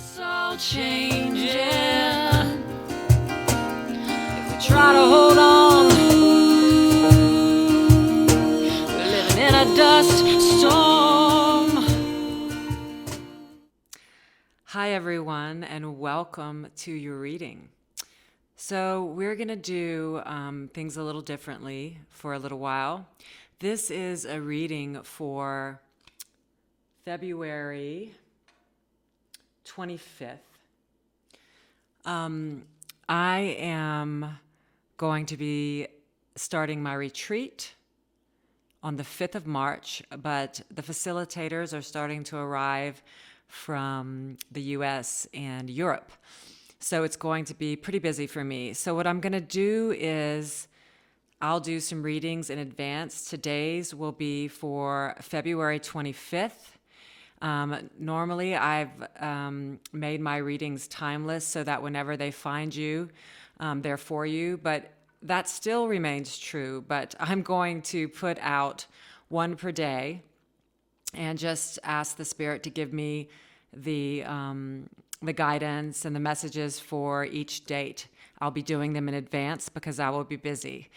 It's all changing. If we try to hold on, we're living in a dust storm. Hi everyone, and welcome to your reading. So we're going to do things a little differently for a little while. This is a reading for February 25th. I am going to be starting my retreat on the 5th of March, but the facilitators are starting to arrive from the US and Europe. So it's going to be pretty busy for me. So what I'm going to do is I'll do some readings in advance. Today's will be for February 25th. Normally I've made my readings timeless so that whenever they find you, they're for you, but that still remains true. But I'm going to put out one per day and just ask the Spirit to give me the guidance and the messages for each date. I'll be doing them in advance because I will be busy.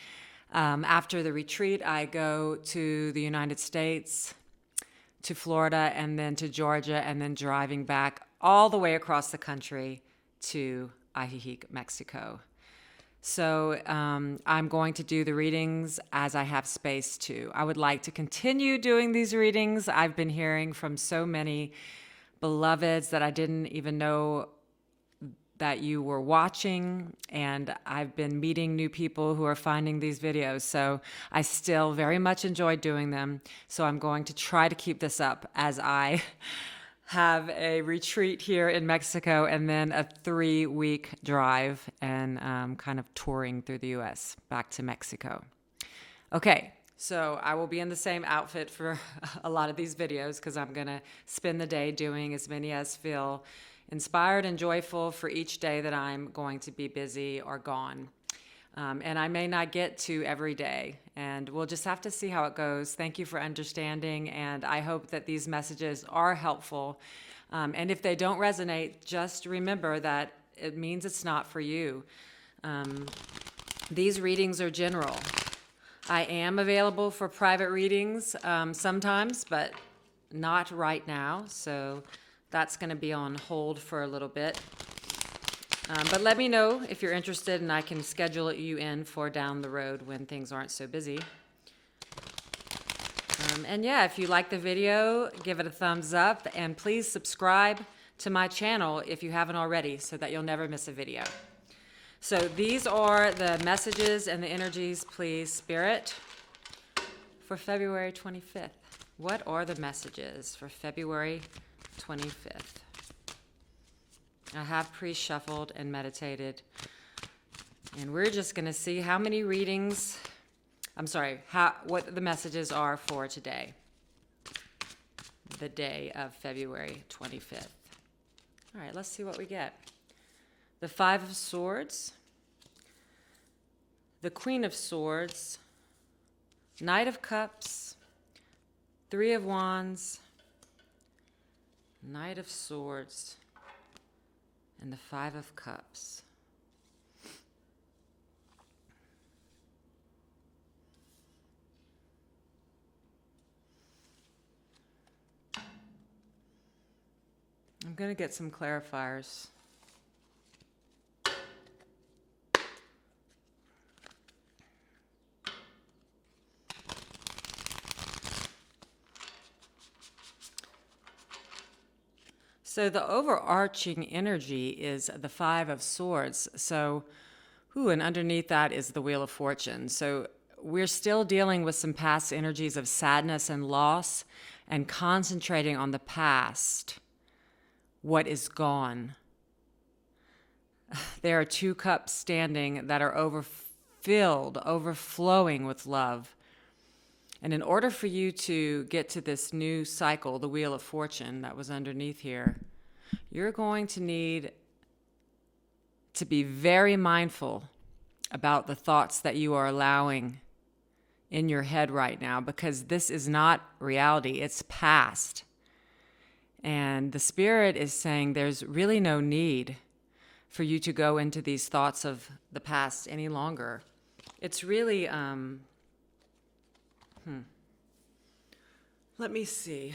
After the retreat, I go to the United States, to Florida, and then to Georgia, and then driving back all the way across the country to Ajijic, Mexico. So I'm going to do the readings as I have space to. I would like to continue doing these readings. I've been hearing from so many beloveds that I didn't even know that you were watching, and I've been meeting new people who are finding these videos. So I still very much enjoy doing them. So I'm going to try to keep this up as I have a retreat here in Mexico and then a 3-week drive and kind of touring through the US back to Mexico. Okay. So I will be in the same outfit for a lot of these videos because I'm going to spend the day doing as many as feel inspired and joyful for each day that I'm going to be busy or gone. And I may not get to every day, and we'll just have to see how it goes. Thank you for understanding, and I hope that these messages are helpful. And if they don't resonate, just remember that it means it's not for you. These readings are general. I am available for private readings sometimes, but not right now. So that's going to be on hold for a little bit. But let me know if you're interested, and I can schedule you in for down the road when things aren't so busy. And yeah, if you like the video, give it a thumbs up, and please subscribe to my channel if you haven't already so that you'll never miss a video. So these are the messages and the energies, please, Spirit, for February 25th. What are the messages for February 25th? I have pre-shuffled and meditated, and we're just going to see how many readings, what the messages are for today, the day of February 25th. All right, let's see what we get. The 5 of Swords, the Queen of Swords, Knight of Cups, 3 of Wands, Knight of Swords, and the 5 of Cups. I'm going to get some clarifiers. So the overarching energy is the 5 of Swords. So, and underneath that is the Wheel of Fortune. So we're still dealing with some past energies of sadness and loss and concentrating on the past, what is gone. There are 2 cups standing that are overflowing with love. And in order for you to get to this new cycle, the Wheel of Fortune that was underneath here, you're going to need to be very mindful about the thoughts that you are allowing in your head right now, because this is not reality, it's past. And the Spirit is saying there's really no need for you to go into these thoughts of the past any longer. It's really, let me see.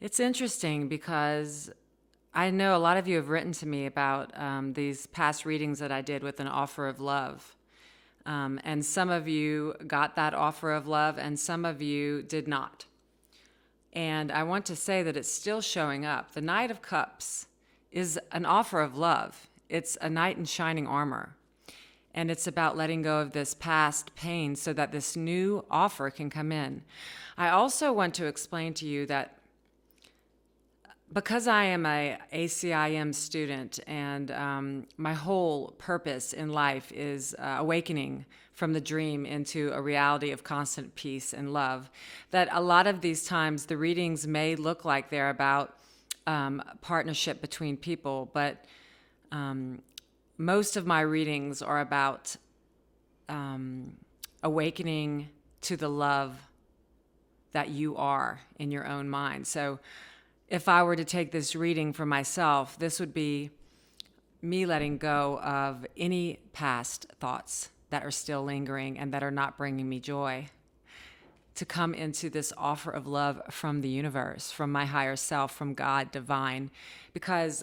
It's interesting because I know a lot of you have written to me about these past readings that I did with an offer of love. And some of you got that offer of love and some of you did not. And I want to say that it's still showing up. The Knight of Cups is an offer of love. It's a knight in shining armor. And it's about letting go of this past pain so that this new offer can come in. I also want to explain to you that because I am a ACIM student and my whole purpose in life is awakening from the dream into a reality of constant peace and love, that a lot of these times the readings may look like they're about partnership between people, but most of my readings are about awakening to the love that you are in your own mind. So if I were to take this reading for myself, this would be me letting go of any past thoughts that are still lingering and that are not bringing me joy, to come into this offer of love from the universe, from my higher self, from God, divine, because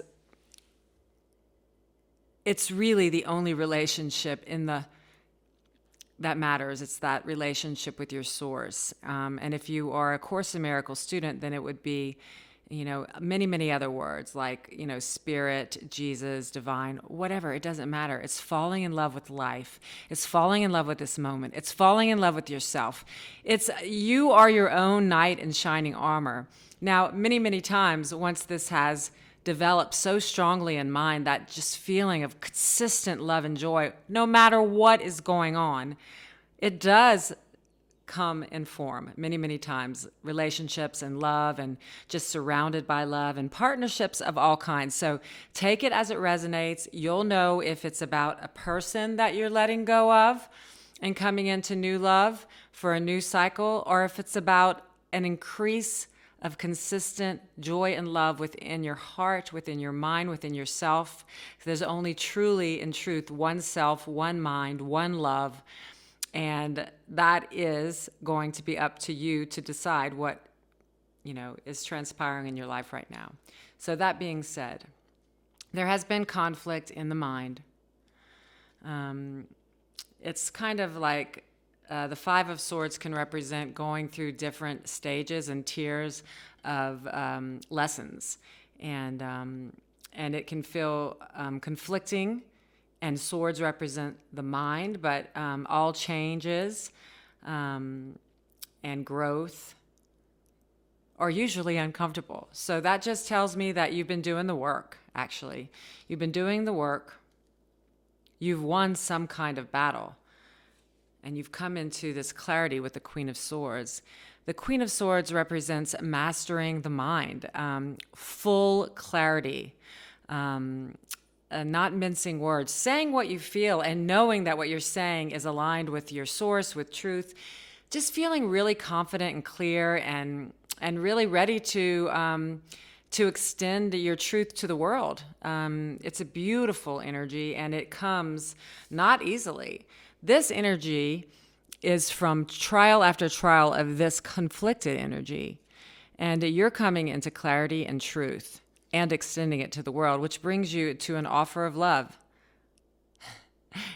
it's really the only relationship that matters. It's that relationship with your source. And if you are a Course in Miracles student, then it would be many, many other words like, spirit, Jesus, divine, whatever. It doesn't matter. It's falling in love with life. It's falling in love with this moment. It's falling in love with yourself. You are your own knight in shining armor. Now, many, many times, once this has developed so strongly in mind, that just feeling of consistent love and joy, no matter what is going on, it does come in form many, many times, relationships and love and just surrounded by love and partnerships of all kinds. So take it as it resonates. You'll know if it's about a person that you're letting go of and coming into new love for a new cycle, or if it's about an increase of consistent joy and love within your heart, within your mind, within yourself. There's only truly, in truth, one self, one mind, one love. And that is going to be up to you to decide what, is transpiring in your life right now. So that being said, there has been conflict in the mind. It's kind of like the Five of Swords can represent going through different stages and tiers of lessons. And it can feel conflicting. And swords represent the mind, but all changes and growth are usually uncomfortable. So that just tells me that you've been doing the work, actually. You've been doing the work. You've won some kind of battle. And you've come into this clarity with the Queen of Swords. The Queen of Swords represents mastering the mind, full clarity, not mincing words, saying what you feel and knowing that what you're saying is aligned with your source, with truth, just feeling really confident and clear and really ready to extend your truth to the world. It's a beautiful energy and it comes not easily. This energy is from trial after trial of this conflicted energy, and you're coming into clarity and truth and extending it to the world, which brings you to an offer of love.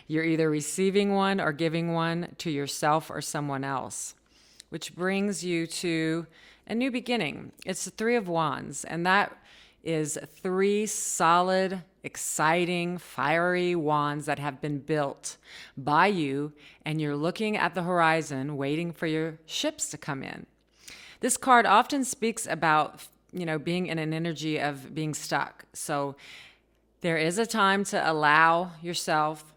You're either receiving one or giving one to yourself or someone else, which brings you to a new beginning. It's the Three of Wands, and that is 3 solid, exciting, fiery wands that have been built by you, and you're looking at the horizon, waiting for your ships to come in. This card often speaks about being in an energy of being stuck. So there is a time to allow yourself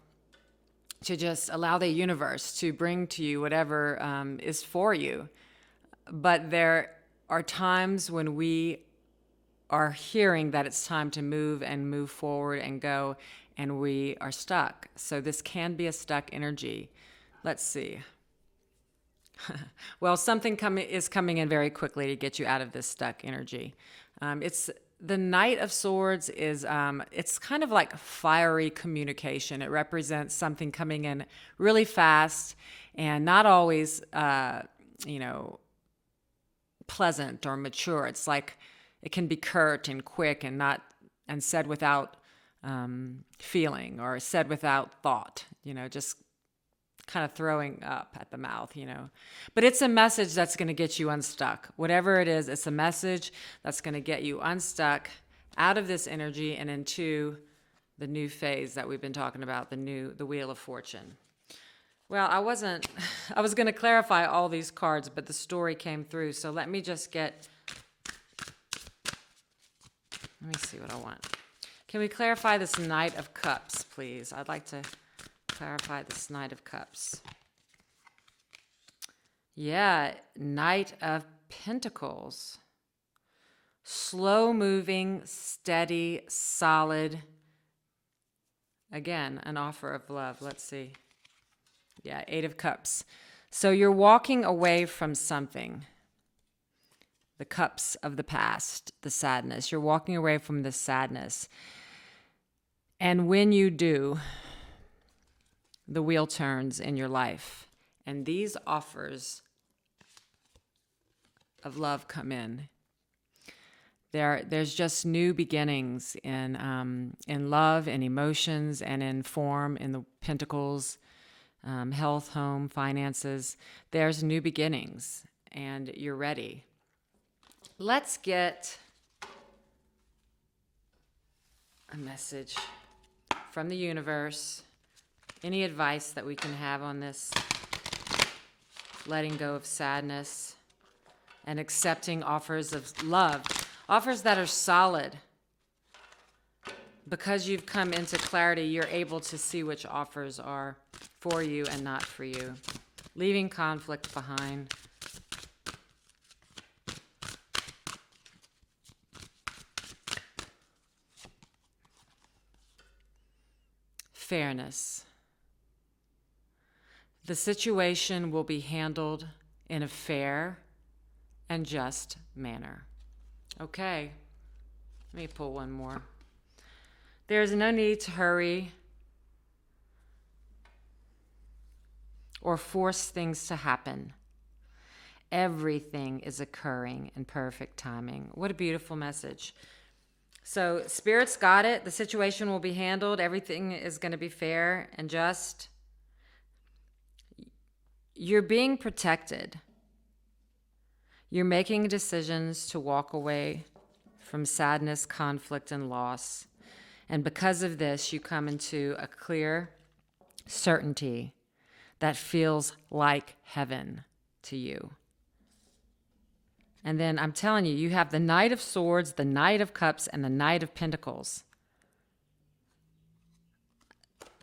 to just allow the universe to bring to you whatever is for you. But there are times when we are hearing that it's time to move forward and go, and we are stuck. So this can be a stuck energy. Let's see. Well, something is coming in very quickly to get you out of this stuck energy. It's the Knight of Swords is it's kind of like fiery communication. It represents something coming in really fast and not always, pleasant or mature. It's like it can be curt and quick and said without feeling or said without thought. Just kind of throwing up at the mouth, But it's a message that's going to get you unstuck. Whatever it is, it's a message that's going to get you unstuck out of this energy and into the new phase that we've been talking about, the Wheel of Fortune. Well, I was going to clarify all these cards, but the story came through. So let me see what I want. Can we clarify this Knight of Cups, please? I'd like to clarify this Knight of Cups. Yeah, Knight of Pentacles. Slow moving, steady, solid. Again, an offer of love. Let's see. Yeah, 8 of Cups. So you're walking away from something. The cups of the past, the sadness. You're walking away from the sadness. And when you do, the wheel turns in your life, and these offers of love come in. There's just new beginnings in love and emotions and in form, in the Pentacles, health, home, finances. There's new beginnings, and you're ready. Let's get a message from the universe. Any advice that we can have on this letting go of sadness and accepting offers of love, offers that are solid. Because you've come into clarity, you're able to see which offers are for you and not for you. Leaving conflict behind. Fairness. The situation will be handled in a fair and just manner. Okay, let me pull one more. There is no need to hurry or force things to happen. Everything is occurring in perfect timing. What a beautiful message. So Spirit's got it. The situation will be handled. Everything is going to be fair and just. You're being protected. You're making decisions to walk away from sadness, conflict, and loss. And because of this, you come into a clear certainty that feels like heaven to you. And then I'm telling you, you have the Knight of Swords, the Knight of Cups, and the Knight of Pentacles.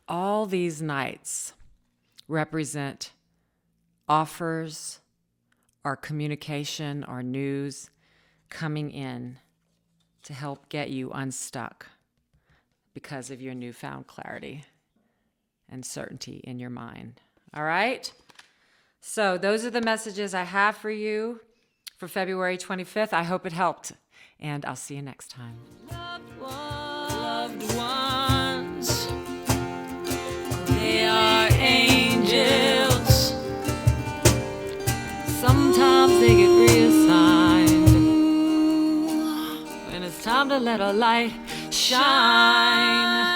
All these knights represent offers, our communication, our news coming in to help get you unstuck because of your newfound clarity and certainty in your mind. All right? So those are the messages I have for you for February 25th. I hope it helped, and I'll see you next time. Loved ones, they are angels. Sometimes they get reassigned when it's time to let a light shine.